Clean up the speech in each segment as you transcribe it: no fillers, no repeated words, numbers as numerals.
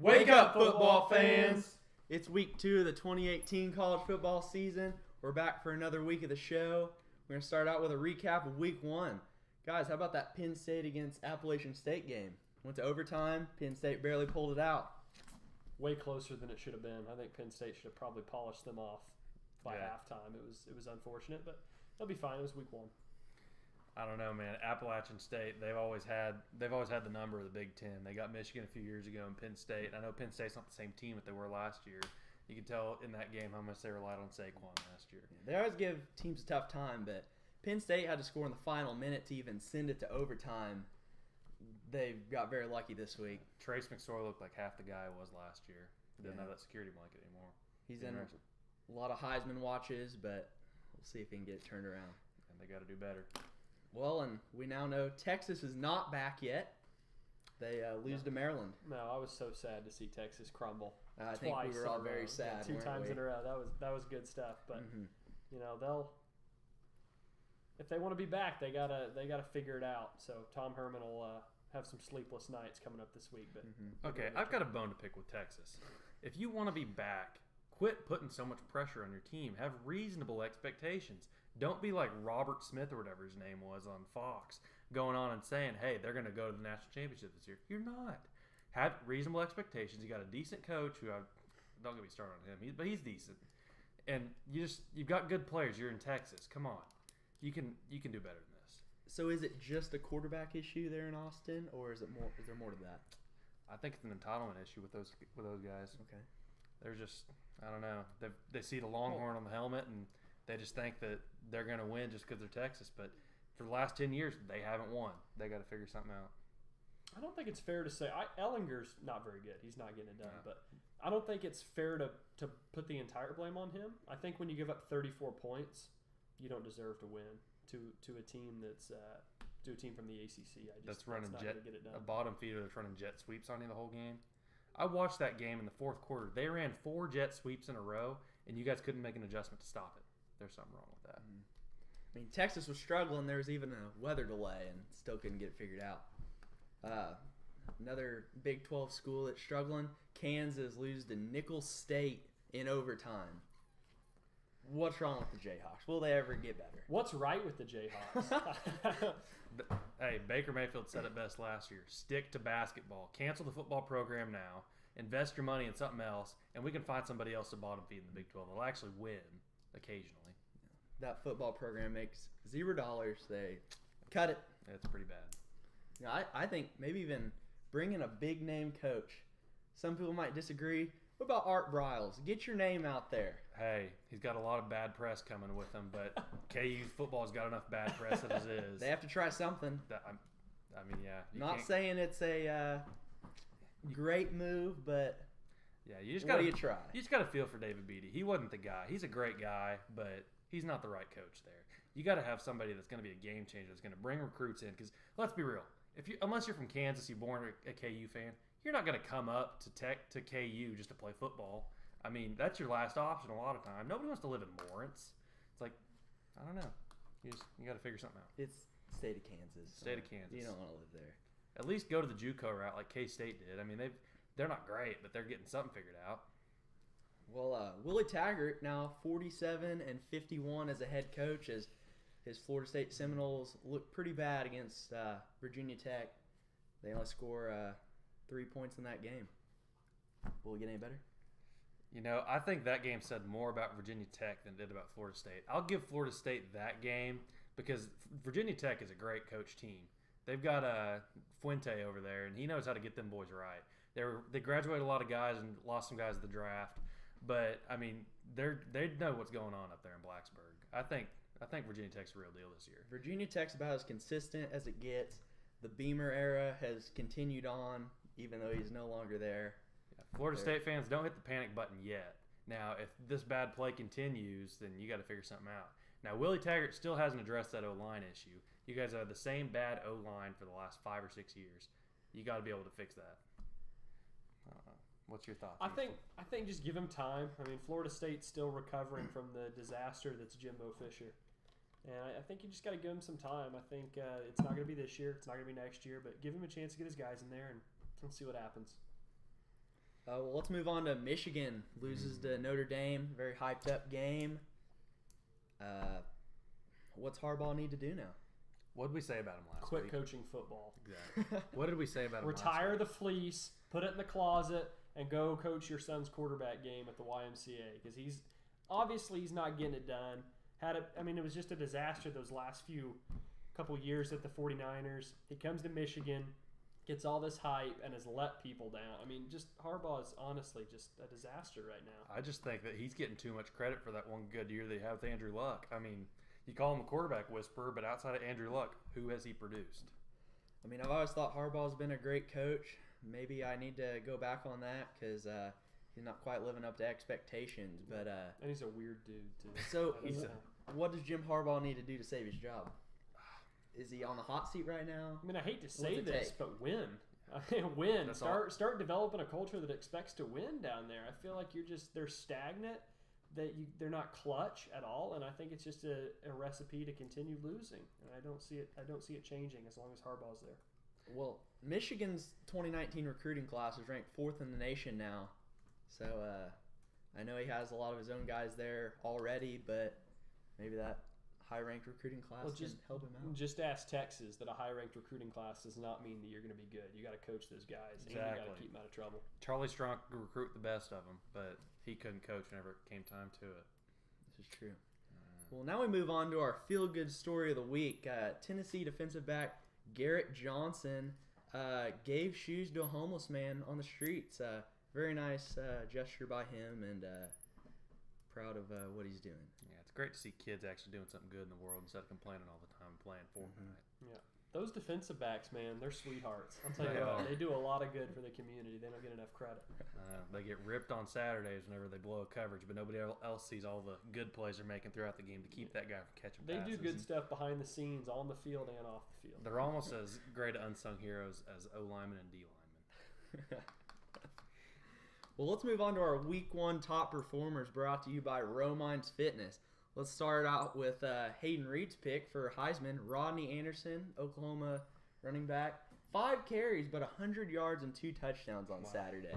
Wake up, football fans! It's week 2 of the 2018 college football season. We're back for another week of the show. We're going to start out with a recap of week 1. Guys, how about that Penn State against Appalachian State game? Went to overtime. Penn State barely pulled it out. Way closer than it should have been. I think Penn State should have probably polished them off by halftime. It was unfortunate, but they'll be fine. It was week 1. I don't know, man. Appalachian State, they've always had the number of the Big Ten. They got Michigan a few years ago and Penn State. I know Penn State's not the same team that they were last year. You can tell in that game how much they relied on Saquon last year. They always give teams a tough time, but Penn State had to score in the final minute to even send it to overtime. They got very lucky this week. Trace McSorley looked like half the guy he was last year. He doesn't have that security blanket anymore. He's in a lot of Heisman watches, but we'll see if he can get it turned around. And they got to do better. Well, and we now know Texas is not back yet. They lose to Maryland. No, I was so sad to see Texas crumble. I think we were all very sad. Two times in a row. That was good stuff. But you know, they'll, if they want to be back, they gotta figure it out. So Tom Herman will have some sleepless nights coming up this week. But okay, I've got a bone to pick with Texas. If you want to be back, quit putting so much pressure on your team. Have reasonable expectations. Don't be like Robert Smith or whatever his name was on Fox, going on and saying, hey, they're going to go to the national championship this year. You're not. Have reasonable expectations. You got a decent coach who don't get me started on him, but he's decent. And you've got good players. You're in Texas. Come on. You can do better than this. So is it just a quarterback issue there in Austin, or is there more to that? I think it's an entitlement issue with those guys. Okay. They're just, I don't know. They see the Longhorn on the helmet, and they just think that they're going to win just because they're Texas. But for the last 10 years, they haven't won. They got to figure something out. I don't think it's fair to say Ellinger's not very good. He's not getting it done. No. But I don't think it's fair to put the entire blame on him. I think when you give up 34 points, you don't deserve to win to a team that's to a team from the ACC. That's running a bottom feeder that's running jet sweeps on you the whole game. I watched that game in the fourth quarter. They ran 4 jet sweeps in a row, and you guys couldn't make an adjustment to stop it. There's something wrong with that. I mean, Texas was struggling. There was even a weather delay and still couldn't get it figured out. Another Big 12 school that's struggling, Kansas loses to Nicholls State in overtime. What's wrong with the Jayhawks? Will they ever get better? What's right with the Jayhawks? Hey, Baker Mayfield said it best last year. Stick to basketball. Cancel the football program now. Invest your money in something else, and we can find somebody else to bottom feed in the Big 12. They'll actually win occasionally. That football program makes $0. They cut it. It's pretty bad. You know, I think maybe even bring in a big-name coach. Some people might disagree. What about Art Briles? Get your name out there. Hey, he's got a lot of bad press coming with him, but KU football's got enough bad press as it is. They have to try something. I mean, yeah. Not saying it's a great move, but yeah, you just what do you try? You just got to feel for David Beatty. He wasn't the guy. He's a great guy, but he's not the right coach there. You got to have somebody that's going to be a game changer, that's going to bring recruits in. Because let's be real, unless you're from Kansas, you're born a KU fan, you're not going to come up to KU just to play football. I mean, that's your last option a lot of time. Nobody wants to live in Lawrence. It's like, I don't know. You got to figure something out. It's state of Kansas. State of Kansas. You don't want to live there. At least go to the JUCO route like K-State did. I mean, they're not great, but they're getting something figured out. Well, Willie Taggart now 47-51 as a head coach, as his Florida State Seminoles look pretty bad against Virginia Tech. They only score 3 points in that game. Will it get any better? You know, I think that game said more about Virginia Tech than it did about Florida State. I'll give Florida State that game because Virginia Tech is a great coach team. They've got Fuente over there, and he knows how to get them boys right. They graduated a lot of guys and lost some guys at the draft, but I mean, they know what's going on up there in Blacksburg. I think Virginia Tech's the real deal this year. Virginia Tech's about as consistent as it gets. The Beamer era has continued on, even though he's no longer there. Yeah, Florida State fans, don't hit the panic button yet. Now, if this bad play continues, then you got to figure something out. Now, Willie Taggart still hasn't addressed that O-line issue. You guys have the same bad O-line for the last 5 or 6 years. You got to be able to fix that. What's your thoughts? I think just give him time. I mean, Florida State's still recovering from the disaster that's Jimbo Fisher. And I think you just got to give him some time. I think it's not going to be this year. It's not going to be next year. But give him a chance to get his guys in there and let's see what happens. Well, let's move on to Michigan. Loses to Notre Dame. Very hyped up game. What's Harbaugh need to do now? What did we say about him last Quit week? coaching football. Exactly. What did we say about him Retire last the week? fleece, put it in the closet, and go coach your son's quarterback game at the YMCA because he's not getting it done. It was just a disaster those last couple years at the 49ers. He comes to Michigan, gets all this hype, and has let people down. Harbaugh is honestly just a disaster right now. I just think that he's getting too much credit for that one good year that he had with Andrew Luck. You call him a quarterback whisperer, but outside of Andrew Luck, who has he produced? I've always thought Harbaugh's been a great coach. Maybe I need to go back on that because he's not quite living up to expectations. But and he's a weird dude too. So what does Jim Harbaugh need to do to save his job? Is he on the hot seat right now? I hate to say it this, take? but win. Win. That's Start developing a culture that expects to win down there. I feel like they're stagnant. They're not clutch at all, and I think it's just a recipe to continue losing. And I don't see it changing as long as Harbaugh's there. Well, Michigan's 2019 recruiting class is ranked 4th in the nation now. So I know he has a lot of his own guys there already, but maybe that high-ranked recruiting class can help him out. Just ask Texas that a high-ranked recruiting class does not mean that you're going to be good. You got to coach those guys, and you got to keep them out of trouble. Charlie Strong could recruit the best of them, but he couldn't coach whenever it came time to it. This is true. Well, now we move on to our feel-good story of the week. Tennessee defensive back Garrett Johnson gave shoes to a homeless man on the streets. Very nice gesture by him, and proud of what he's doing. Yeah, it's great to see kids actually doing something good in the world instead of complaining all the time playing Fortnite. Yeah. Those defensive backs, man, they're sweethearts. I'll tell you what, they do a lot of good for the community. They don't get enough credit. They get ripped on Saturdays whenever they blow a coverage, but nobody else sees all the good plays they're making throughout the game to keep that guy from catching They passes. do good stuff behind the scenes, on the field and off the field. They're almost as great unsung heroes as O-linemen and D-linemen. Well, let's move on to our Week 1 top performers brought to you by Romines Fitness. Let's start out with Hayden Reed's pick for Heisman. Rodney Anderson, Oklahoma running back. 5 carries, but 100 yards and 2 touchdowns on Saturday.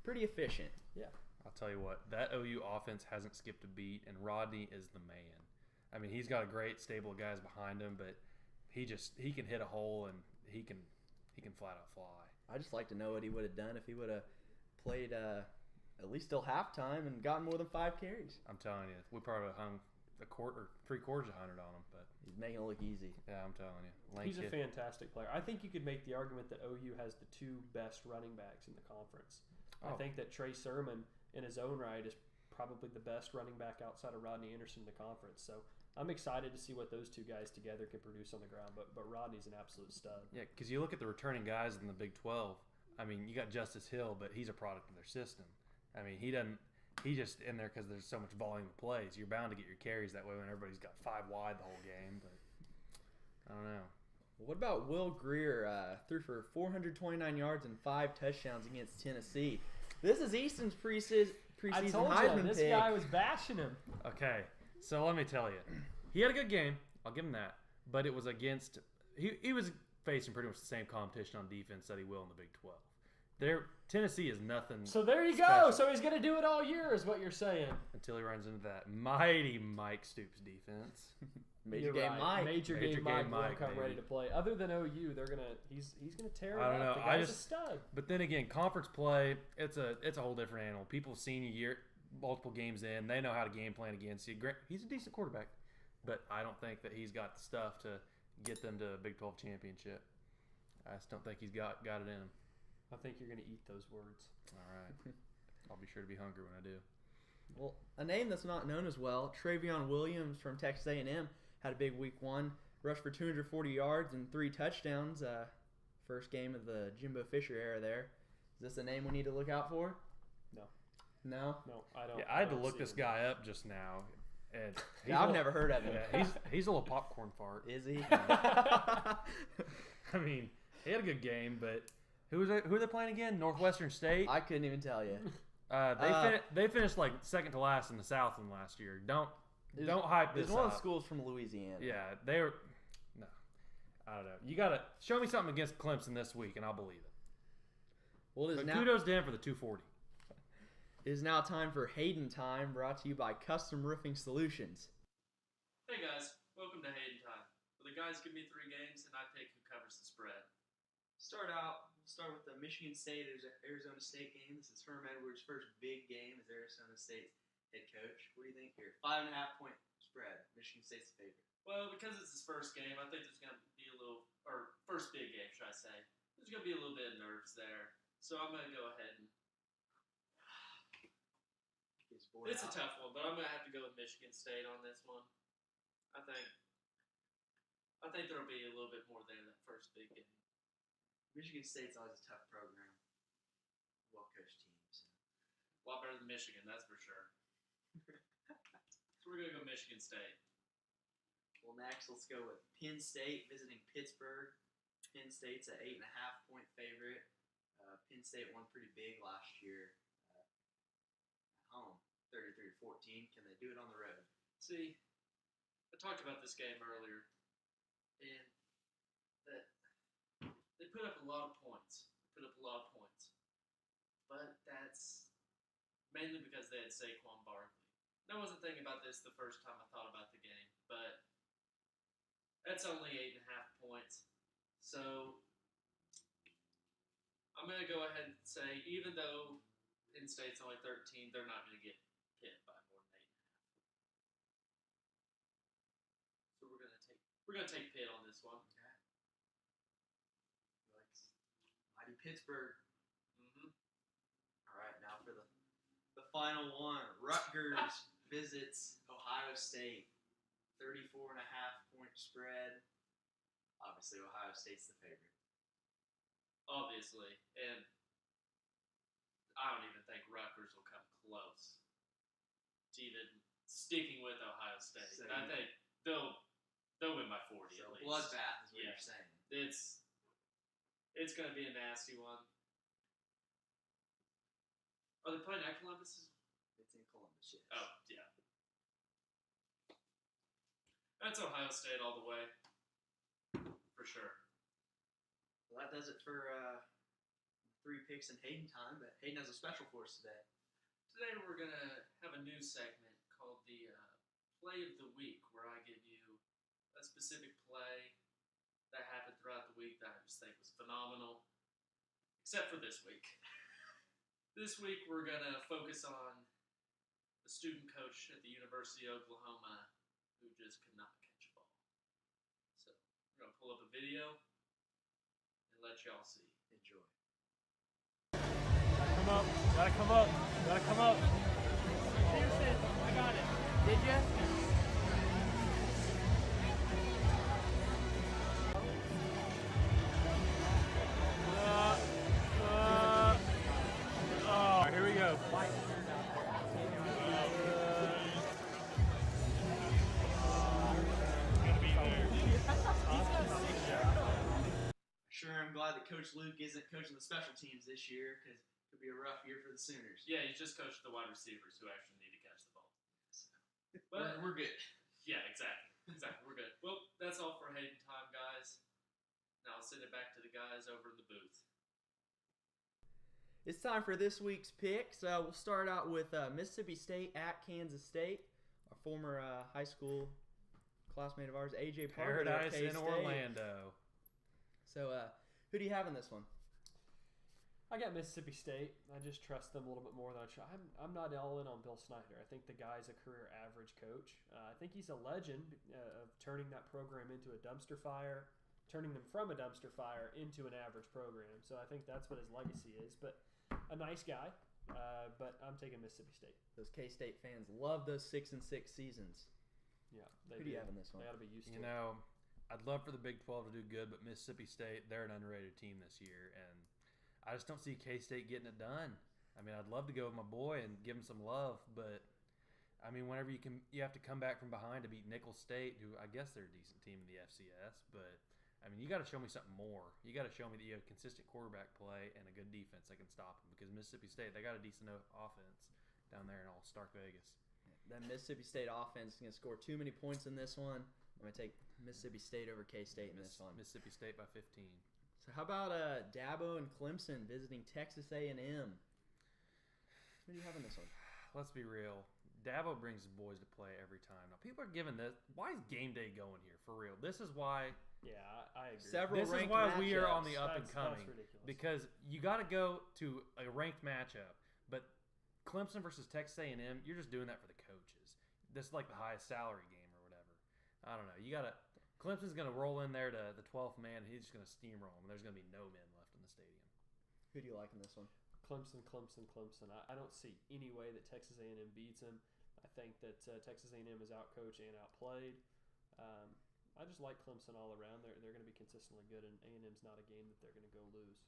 Pretty efficient. Yeah. I'll tell you what, that OU offense hasn't skipped a beat, and Rodney is the man. He's got a great stable of guys behind him, but he can hit a hole and he can flat out fly. I just like to know what he would have done if he would have played at least till halftime and gotten more than 5 carries. I'm telling you, we probably hung a quarter, 3/4 of 100 on him, but He's making it look easy. yeah, I'm telling you, He's a fantastic player. I think you could make the argument that OU has the 2 best running backs in the conference. I think that Trey Sermon, in his own right, is probably the best running back outside of Rodney Anderson in the conference. So I'm excited to see what those 2 guys together can produce on the ground. But Rodney's an absolute stud. Yeah, because you look at the returning guys in the Big 12. You got Justice Hill, but he's a product of their system. He's just in there because there's so much volume of plays. You're bound to get your carries that way when everybody's got 5 wide the whole game. But I don't know. What about Will Greer? Threw for 429 yards and 5 touchdowns against Tennessee. This is Easton's preseason I told Heisman you, this pick. guy was bashing him. Okay, so let me tell you, he had a good game. I'll give him that. But it was against he was facing pretty much the same competition on defense that he will in the Big 12. Tennessee is nothing. So there you special go. So he's going to do it all year, is what you're saying. until he runs into that mighty Mike Stoops defense. Major You're game right. Mike. Major Major game game Mike will Mike, come ready baby. to play. Other than OU, he's gonna tear it I don't up. know. The guy's a stud. But then again, conference play, it's a whole different animal. People senior year, multiple games in, they know how to game plan against you. He's a decent quarterback, but I don't think that he's got the stuff to get them to a Big 12 championship. I just don't think he's got it in him. I think you're gonna eat those words. All right. I'll be sure to be hungry when I do. Well, a name that's not known as well, Travion Williams from Texas A&M, had a big Week 1. Rushed for 240 yards and 3 touchdowns. First game of the Jimbo Fisher era there. Is this a name we need to look out for? No. No? No, I don't. Yeah, I had to don't look see this it. guy up just now, and Yeah, I've never heard of him. Yeah, he's a little popcorn fart. Is he? He had a good game, but who are they playing again? Northwestern State. I couldn't even tell you. They finished like second to last in the Southland last year. Don't hype this It's one of the up. schools from Louisiana. Yeah, they were. No, I don't know. You gotta show me something against Clemson this week, and I'll believe it. Well, it is But now. kudos to him for the 240. It is now time for Hayden Time, brought to you by Custom Roofing Solutions. Hey guys, welcome to Hayden Time, where the guys give me 3 games and I pick who covers the spread. We'll start with the Michigan State Arizona State game. This is Herm Edwards' first big game as Arizona State's head coach. What do you think here? 5.5 point spread. Michigan State's the favorite. Well, because it's his first game, I think there's going to be a little, or first big game, should I say. There's going to be a little bit of nerves there. So I'm going to go ahead and. It's a tough one, but I'm going to have to go with Michigan State on this one. I think there'll be a little bit more there in that first big game. Michigan State's always a tough program. Well-coached team. So. A lot better than Michigan, that's for sure. So we're going to go Michigan State. Well, next, let's go with Penn State visiting Pittsburgh. Penn State's an 8.5 point favorite. Penn State won pretty big last year at home, 33-14. Can they do it on the road? See, I talked about this game earlier, and that they put up a lot of points. But that's mainly because they had Saquon Barkley. And I wasn't thinking about this the first time I thought about the game, but that's only 8.5 points. So I'm going to go ahead and say, even though Penn State's only 13, they're not going to get hit by more than 8.5. So we're going to take Pitt on this one. Okay. Like mighty Pittsburgh. Mm-hmm. All right, now for the final one. Rutgers visits Ohio State. 34.5 point spread. Obviously, Ohio State's the favorite. Obviously, and I don't even think Rutgers will come close to even sticking with Ohio State. So I think they'll win by 40 So at least. bloodbath is what Yeah. you're saying. It's going to be a nasty one. Are they playing at Columbus? It's in Columbus, yes. Oh, yeah. That's Ohio State all the way, for sure. Well, that does it for 3 picks in Hayden time, but Hayden has a special for us today. Today we're going to have a new segment called the Play of the Week, where I give you a specific play that happened throughout the week that I just think was phenomenal, except for this week. This week we're going to focus on the student coach at the University of Oklahoma who just could not catch a ball. So we're going to pull up a video and let y'all see. Enjoy. Come up. Gotta come up. Gotta come up. Pearson, I got it. Did you? Oh, here we go. Sure, I'm glad that Coach Luke isn't coaching the special teams this year because it could be a rough year for the Sooners. Yeah, you just coached the wide receivers who actually need to catch the ball. So, But we're good. yeah, exactly. We're good. Well, that's all for Hayden time, guys. Now I'll send it back to the guys over in the booth. It's time for this week's picks. We'll start out with Mississippi State at Kansas State. Our former high school classmate of ours, AJ Parker, at Paradise in K-State. Orlando. So, who do you have in this one? I got Mississippi State. I just trust them a little bit more than I try. I'm not all in on Bill Snyder. I think the guy's a career average coach. I think he's a legend of turning that program into a dumpster fire, turning them from a dumpster fire into an average program. So I think that's what his legacy is. But a nice guy. But I'm taking Mississippi State. Those K-State fans love those 6-6 seasons. Yeah, Who do you have in this one? They ought to be used to You it. know, I'd love for the Big 12 to do good, but Mississippi State, they're an underrated team this year, and I just don't see K-State getting it done. I mean, I'd love to go with my boy and give him some love, but I mean, whenever you have to come back from behind to beat Nicholls State, who I guess they're a decent team in the FCS, but I mean, you got to show me something more. You got to show me that you have consistent quarterback play and a good defense that can stop them, because Mississippi State, they got a decent offense down there in all Stark Vegas. That Mississippi State offense is going to score too many points in this one. I'm going to take Mississippi State over K-State in this one. Mississippi State by 15. So how about Dabo and Clemson visiting Texas A&M? Who do you have in this one? Let's be real. Dabo brings his boys to play every time. Now, people are giving this. Why is game day going here? For real. This is why. Yeah, I agree. Several This is ranked why we are matchups. on the up and That's coming. ridiculous. Because you got to go to a ranked matchup. But Clemson versus Texas A&M, you're just doing that for the coaches. This is like the highest salary game or whatever. I don't know. You got to. Clemson's going to roll in there to the 12th man, and he's just going to steamroll them. There's going to be no men left in the stadium. Who do you like in this one? Clemson. I don't see any way that Texas A&M beats them. I think that Texas A&M is outcoached and outplayed. I just like Clemson all around. They're going to be consistently good, and A&M's not a game that they're going to go lose.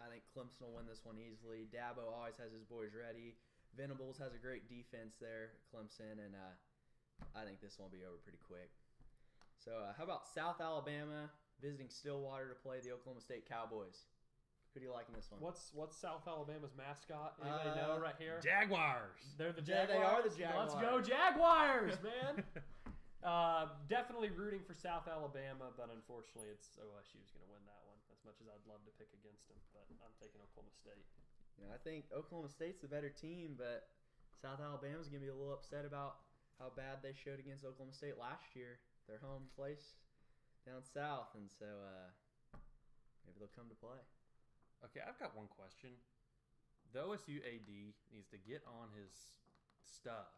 I think Clemson will win this one easily. Dabo always has his boys ready. Venables has a great defense there, Clemson, and I think this one will be over pretty quick. So how about South Alabama visiting Stillwater to play the Oklahoma State Cowboys? Who do you like in this one? What's South Alabama's mascot? Anybody know right here? Jaguars. They're the Yeah, Jaguars. they are the Jaguars. Let's go Jaguars, man! Definitely rooting for South Alabama, but unfortunately, it's OSU's going to win that one. As much as I'd love to pick against them, but I'm taking Oklahoma State. I think Oklahoma State's the better team, but South Alabama's going to be a little upset about how bad they showed against Oklahoma State last year. Their home place down south, and so maybe they'll come to play. Okay, I've got one question. The OSU AD needs to get on his stuff,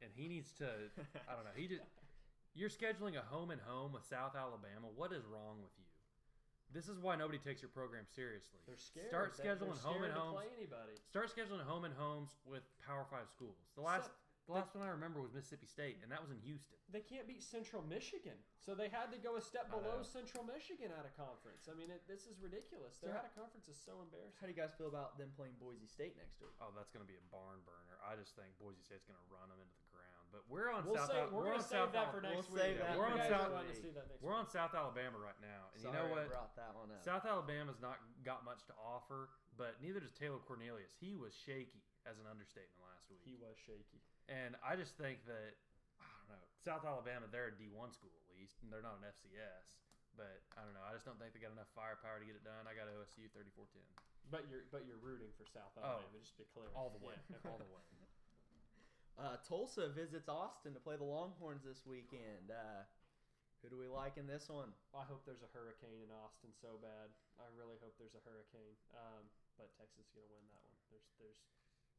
and he needs to. I don't know. You're scheduling a home and home with South Alabama. What is wrong with you? This is why nobody takes your program seriously. They're scared. Start They're scheduling scared home and to homes. play anybody. Start scheduling home and homes with Power 5 schools. The last one I remember was Mississippi State, and that was in Houston. They can't beat Central Michigan, so they had to go a step I know. below Central Michigan out of conference. I mean, this is ridiculous. Their out of conference is so embarrassing. How do you guys feel about them playing Boise State next week? Oh, that's going to be a barn burner. I just think Boise State's going to run them into the ground. But we're on We're going to save that for next week. save that We're for on next South. week. We're on South Alabama right now, and Sorry, you know I what? brought that one up. South Alabama's not got much to offer, but neither does Taylor Cornelius. He was shaky as an understatement last week. He was shaky. And I just think that, I don't know, South Alabama, they're a D1 school at least, and they're not an FCS. But I don't know. I just don't think they got enough firepower to get it done. I got OSU 34-10. But you're rooting for South Alabama, just to be clear. All the way. Yeah. All the way. Tulsa visits Austin to play the Longhorns this weekend. Who do we like in this one? I hope there's a hurricane in Austin so bad. I really hope there's a hurricane. But Texas is going to win that one.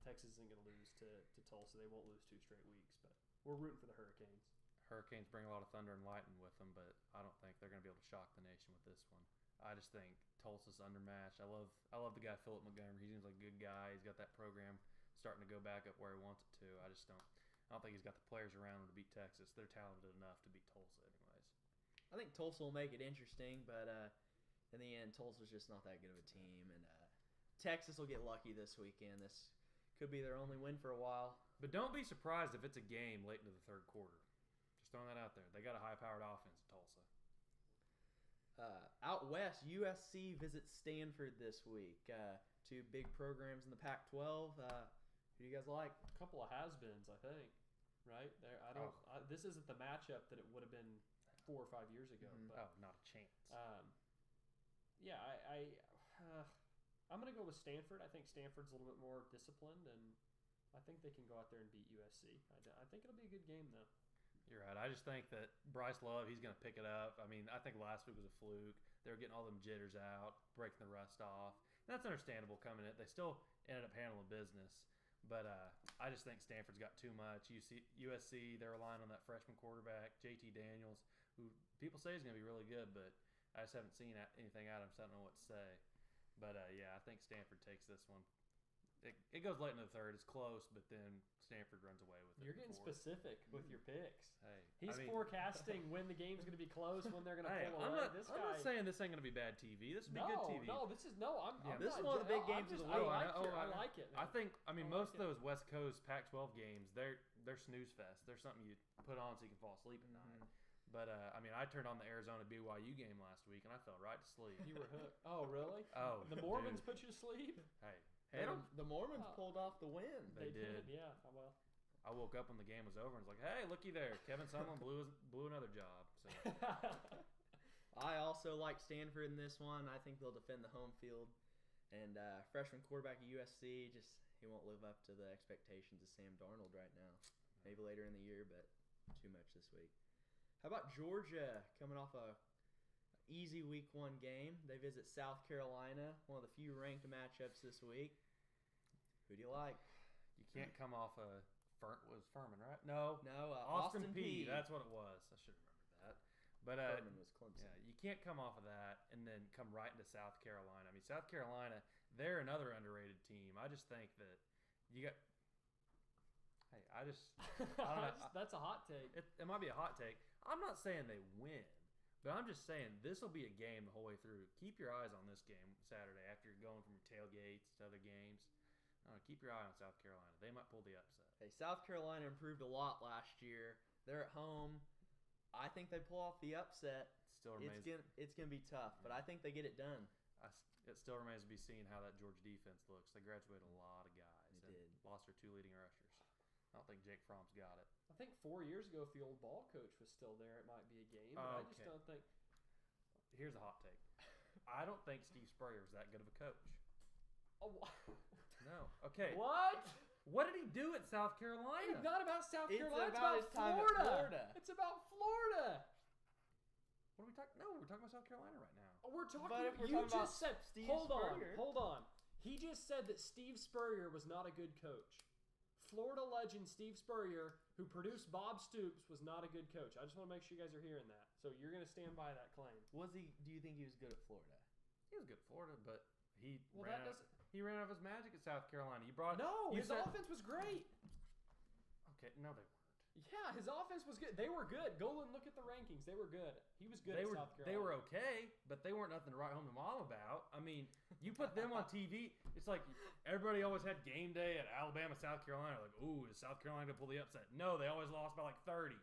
Texas isn't going to lose to Tulsa. They won't lose 2 straight weeks. But we're rooting for the Hurricanes. Hurricanes bring a lot of thunder and lightning with them, but I don't think they're going to be able to shock the nation with this one. I just think Tulsa's undermatched. I love the guy Philip Montgomery. He seems like a good guy. He's got that program starting to go back up where he wants it to. I don't think he's got the players around him to beat Texas. They're talented enough to beat Tulsa anyways. I think Tulsa will make it interesting, but in the end, Tulsa's just not that good of a team. And Texas will get lucky this weekend. This could be their only win for a while. But don't be surprised if it's a game late into the third quarter. Just throwing that out there. They got a high-powered offense in Tulsa. Out west, USC visits Stanford this week. 2 big programs in the Pac-12. Who do you guys like? A couple of has-beens, I think. Right there, this isn't the matchup that it would have been 4 or 5 years ago. Mhm. But, Not a chance. I'm going to go with Stanford. I think Stanford's a little bit more disciplined, and I think they can go out there and beat USC. I think it'll be a good game, though. You're right. I just think that Bryce Love, he's going to pick it up. I mean, I think last week was a fluke. They were getting all them jitters out, breaking the rust off. And that's understandable coming in. They still ended up handling business. But I just think Stanford's got too much. USC, they're relying on that freshman quarterback, JT Daniels, who people say is going to be really good, but I just haven't seen anything out of him, so I don't know what to say. But, I think Stanford takes this one. It goes late in the third. It's close, but then Stanford runs away with it. You're getting specific with your picks. Hey, He's forecasting when the game's going to be close, when they're going to pull I'm away. not saying this ain't going to be bad TV. This would be good TV. This is this is one of the big games of the week. I like it. I think. I mean, I most like of those West Coast Pac-12 games, they're snooze fest. They're something you put on so you can fall asleep at night. But I mean, I turned on the Arizona BYU game last week and I fell right to sleep. You were hooked. Oh, really? Oh, the Mormons dude. put you to sleep? Hey, the Mormons pulled off the win. They did. Yeah. Well, I woke up when the game was over and was like, "Hey, looky there, Kevin Sumlin blew another job." So I also like Stanford in this one. I think they'll defend the home field And freshman quarterback at USC, he won't live up to the expectations of Sam Darnold right now. Maybe later in the year, but too much this week. How about Georgia coming off a easy week 1 game? They visit South Carolina, one of the few ranked matchups this week. Who do you like? You can't come off a was Furman, right? No, Austin P. Peay. That's what it was. I should remember that. But Furman was Clemson. yeah, you can't come off of that and then come right into South Carolina. I mean, South Carolina, they're another underrated team. I just think that you got. Hey, I don't know. That's a hot take. It might be a hot take. I'm not saying they win, but I'm just saying this will be a game the whole way through. Keep your eyes on this game Saturday after you're going from your tailgates to other games. Keep your eye on South Carolina. They might pull the upset. Hey, South Carolina improved a lot last year. They're at home. I think they pull off the upset. Still remains. It's gonna be tough, but I think they get it done. It still remains to be seen how that Georgia defense looks. They graduated a lot of guys. They did. Lost their 2 leading rushers. I don't think Jake Fromm's got it. I think 4 years ago, if the old ball coach was still there, it might be a game. But I just Okay. don't think. Here's a hot take. I don't think Steve Spurrier was that good of a coach. Oh, No. Okay. what? What did he do at South Carolina? It's not about South It's Carolina. about It's his about time at Florida. Florida. It's about Florida. What are we talking? No, we're talking about South Carolina right now. We're talking. But if we're you talking about just said. Steve hold Spurrier. on. He just said that Steve Spurrier was not a good coach. Florida legend Steve Spurrier, who produced Bob Stoops, was not a good coach. I just want to make sure you guys are hearing that. So you're going to stand by that claim. Do you think he was good at Florida? He was good at Florida, but he Well, ran that out. doesn't. He ran out of his magic at South Carolina. You brought No, you his said- offense was great. Okay, no, they weren't. Yeah, his offense was good. They were good. Go and look at the rankings. They were good. He was good They at were South Carolina. they were okay, but they weren't nothing to write home to mom about. I mean, you put them on TV, it's like everybody always had game day at Alabama, South Carolina. Like, ooh, is South Carolina gonna pull the upset? No, they always lost by like 30.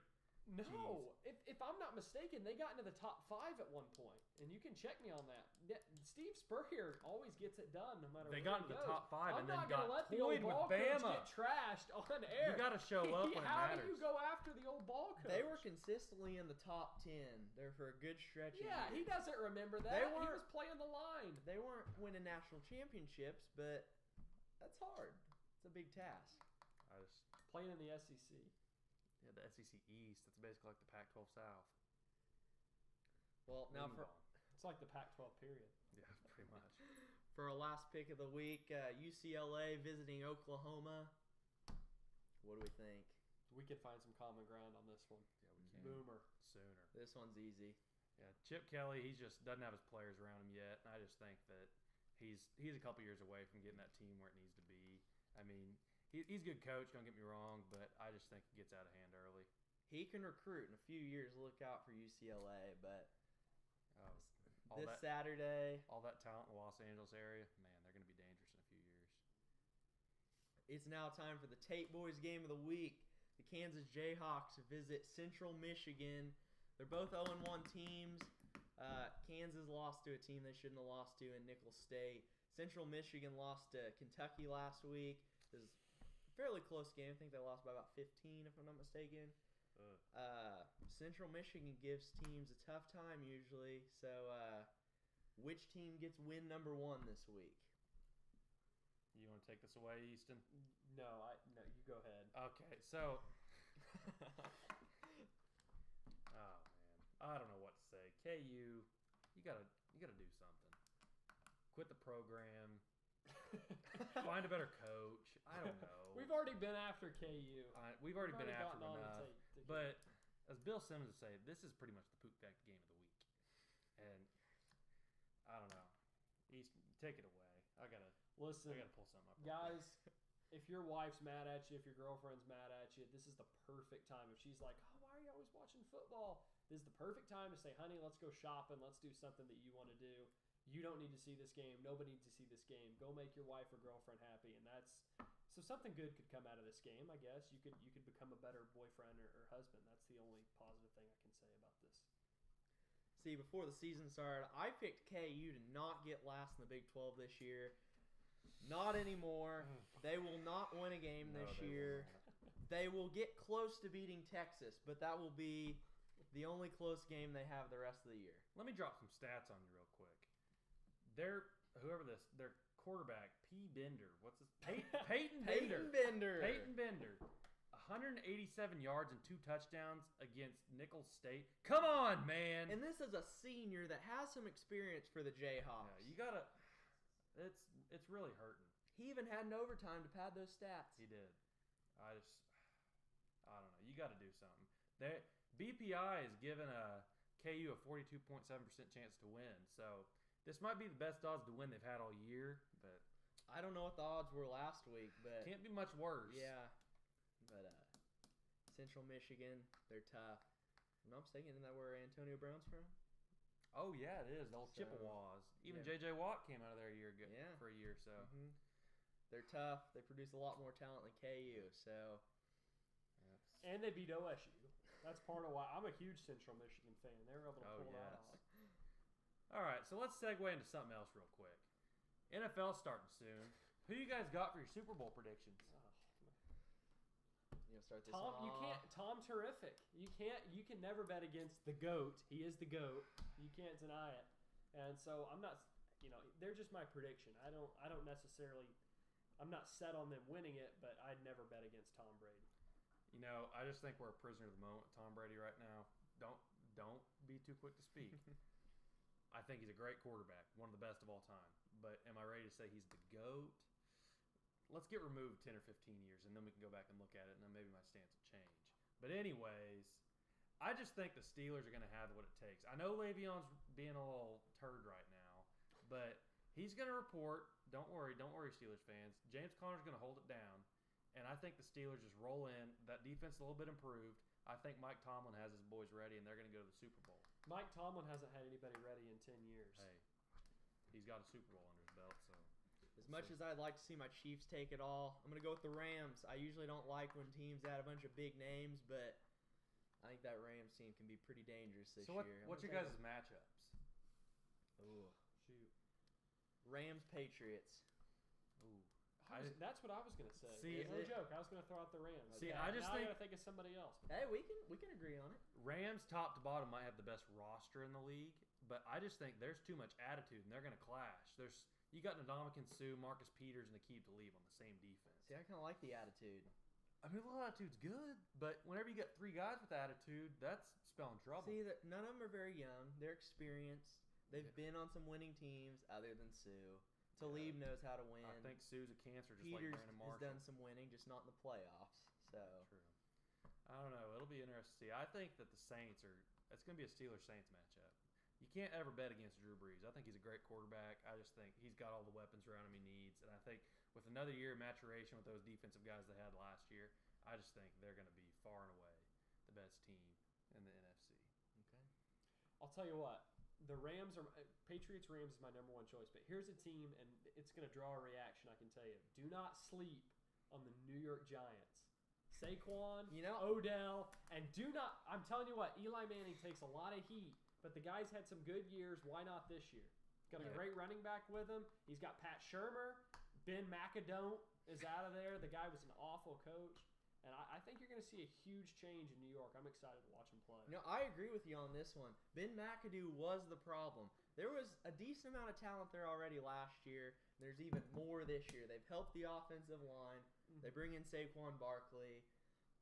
No, if I'm not mistaken, they got into the top 5 at one point, and you can check me on that. Steve Spurrier always gets it done, no matter. They where got he into the goes. top 5 I'm and then not gonna got let the old toyed with ball coach Bama. get trashed on air. You got to show up when it How matters. do you go after the old ball coach? They were consistently in the top 10 there for a good stretch. of Yeah, he years. doesn't remember that. They He weren't- was playing the line. They weren't winning national championships, but that's hard. It's a big task. I just, Playing in the SEC. yeah, the SEC East. That's basically like the Pac-12 South. Well, now Move for on. It's like the Pac-12 period. Yeah, pretty much. our last pick of the week, UCLA visiting Oklahoma. What do we think? We could find some common ground on this one. Yeah, we can Boomer. sooner. This one's easy. Yeah, Chip Kelly, he just doesn't have his players around him yet, and I just think that he's a couple years away from getting that team where it needs to be. I mean, he's a good coach, don't get me wrong, but I just think he gets out of hand early. He can recruit in a few years. Look out for UCLA, but All this that, Saturday, all that talent in the Los Angeles area, man, they're going to be dangerous in a few years. it's now time for the Tate Boys game of the week. The Kansas Jayhawks visit Central Michigan. They're both 0-1 teams. Kansas lost to a team they shouldn't have lost to in Nicholls State. Central Michigan lost to Kentucky last week. It was a fairly close game. I think they lost by about 15, if I'm not mistaken. Central Michigan gives teams a tough time usually. So, which team gets win number 1 this week? You want to take this away, Easton? No, you go ahead. Okay, so oh man, I don't know what to say. KU, you gotta do something. Quit the program. Find a better coach. I don't know. We've already been after KU. We've already been after gotten them on enough. to But as Bill Simmons would say, this is pretty much the poop deck game of the week. And I don't know. Easton, take it away. I gotta listen, pull something up. guys. If your wife's mad at you, if your girlfriend's mad at you, this is the perfect time. If she's like, "Oh, why are you always watching football?" This is the perfect time to say, "Honey, let's go shopping. Let's do something that you want to do. You don't need to see this game. Nobody needs to see this game. Go make your wife or girlfriend happy." And that's so something good could come out of this game. I guess you could become a better boyfriend or husband. That's the only positive thing I can say about this. See, before the season started, I picked KU to not get last in the Big 12 this year. Not anymore. They will not win a game No, this they will year. not. They will get close to beating Texas, but that will be the only close game they have the rest of the year. Let me drop some stats on you real quick. Their whoever their quarterback, P. Bender. What's his Peyton Bender. Peyton Bender. Peyton Bender. 187 yards and 2 touchdowns against Nicholls State. Come on, man. And this is a senior that has some experience for the Jayhawks. Yeah, you gotta. It's really hurting. He even had an overtime to pad those stats. He did. I don't know. You got to do something. BPI is giving a KU a 42.7% chance to win. So this might be the best odds to win they've had all year, but I don't know what the odds were last week, but can't be much worse. yeah. But Central Michigan, they're tough. If I'm not mistaken, isn't that where Antonio Brown's from? Oh yeah, it is. The old So, Chippewas. Even yeah. J.J. Watt came out of there a year ago. Yeah. For a year, so. Mm-hmm. They're tough. They produce a lot more talent than KU. So And they beat OSU. That's part of why I'm a huge Central Michigan fan. They were able to pull that yes. off. All right, so let's segue into something else real quick. NFL starting soon. Who you guys got for your Super Bowl predictions? you start this Tom, you off. can't. Tom's horrific. You can't. You can never bet against the GOAT. He is the GOAT. You can't deny it. And so I'm not. They're just my prediction. I don't necessarily. I'm not set on them winning it, but I'd never bet against Tom Brady. I just think we're a prisoner of the moment with Tom Brady right now. Don't be too quick to speak. I think he's a great quarterback, one of the best of all time. But am I ready to say he's the GOAT? Let's get removed 10 or 15 years, and then we can go back and look at it, and then maybe my stance will change. But anyways, I just think the Steelers are going to have what it takes. I know Le'Veon's being a little turd right now, but he's going to report. Don't worry, Steelers fans. James Conner's going to hold it down, and I think the Steelers just roll in. That defense is a little bit improved. I think Mike Tomlin has his boys ready, and they're going to go to the Super Bowl. Mike Tomlin hasn't had anybody ready in 10 years. Hey, he's got a Super Bowl under his belt, so. As much as I'd like to see my Chiefs take it all, I'm going to go with the Rams. I usually don't like when teams add a bunch of big names, but I think that Rams team can be pretty dangerous this year. What's your guys' matchups? Ooh. Shoot. Rams Patriots. Ooh. That's what I was going to say. See, no joke. I was going to throw out the Rams. See, Okay, I just now think- I got to think of somebody else. Hey, we can agree on it. Rams top to bottom might have the best roster in the league, but I just think there's too much attitude, and they're going to clash. You got Ndamukong Suh, Marcus Peters, and Aqib Talib on the same defense. See, I kind of like the attitude. I mean, well, attitude's good, but whenever you get 3 guys with attitude, that's spelling trouble. See, that none of them are very young. They're experienced. They've been on some winning teams other than Sue. Talib knows how to win. I think Sue's a cancer, just Peters like Brandon has Marshall. done some winning, just not in the playoffs. So True. I don't know. It'll be interesting to see. I think that the Saints it's going to be a Steelers-Saints matchup. You can't ever bet against Drew Brees. I think he's a great quarterback. I just think he's got all the weapons around him he needs. And I think with another year of maturation with those defensive guys they had last year, I just think they're going to be far and away the best team in the NFC. okay. I'll tell you what. The Rams are Patriots. Rams is my number one choice. But here's a team, and it's going to draw a reaction. I can tell you. Do not sleep on the New York Giants. Saquon, Odell, and do not. I'm telling you what. Eli Manning takes a lot of heat, but the guy's had some good years. Why not this year? Got a great running back with him. He's got Pat Shurmur. Ben McAdoo is out of there. The guy was an awful coach. And I think you're going to see a huge change in New York. I'm excited to watch him play. I agree with you on this one. Ben McAdoo was the problem. There was a decent amount of talent there already last year. There's even more this year. They've helped the offensive line. Mm-hmm. They bring in Saquon Barkley.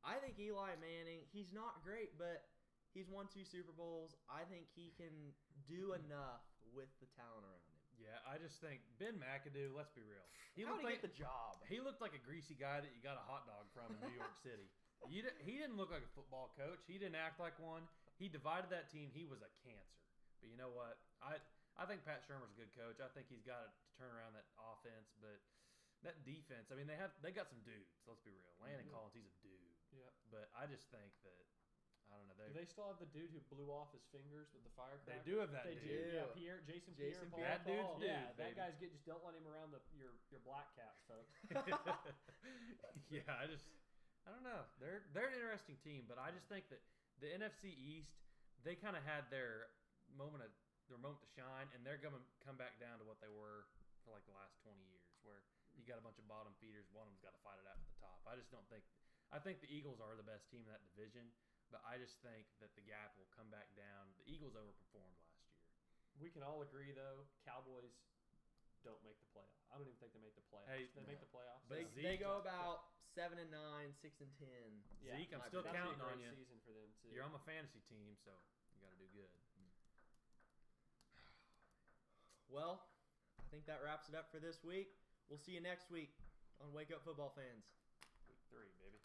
I think Eli Manning, he's not great, but he's won 2 Super Bowls. I think he can do enough with the talent around him. Yeah, I just think Ben McAdoo, let's be real. How did he get the job? He looked like a greasy guy that you got a hot dog from in New York City. He didn't look like a football coach. He didn't act like one. He divided that team. He was a cancer. But you know what? I think Pat Shurmur's a good coach. I think he's got to turn around that offense. But that defense, I mean, they got some dudes. Let's be real. Landon Collins, he's a dude. Yeah. But I just think that, I don't know. Do they still have the dude who blew off his fingers with the firecracker? They do have that They dude. do. Yeah, Jason Pierre-Paul. That dude's dude, Yeah, baby. that guy's just don't let him around your black caps, folks. Yeah, I don't know. They're an interesting team, but I just think that the NFC East, they kind of had their moment to shine, and they're going to come back down to what they were for like the last 20 years, where you got a bunch of bottom feeders. One of them's got to fight it out at the top. I just don't think. I think the Eagles are the best team in that division, but I just think that the gap will come back down. The Eagles overperformed last year. We can all agree, though, Cowboys don't make the playoff. I don't even think they make the playoffs. Hey, they make the playoffs. but They, Zeke- they go about 7-9, 6-10. Yeah. Zeke, I'm Might still be. That'd be a counting great on you. season for them too. You're on my fantasy team, so you got to do good. Well, I think that wraps it up for this week. We'll see you next week on Wake Up Football Fans. Week 3, baby.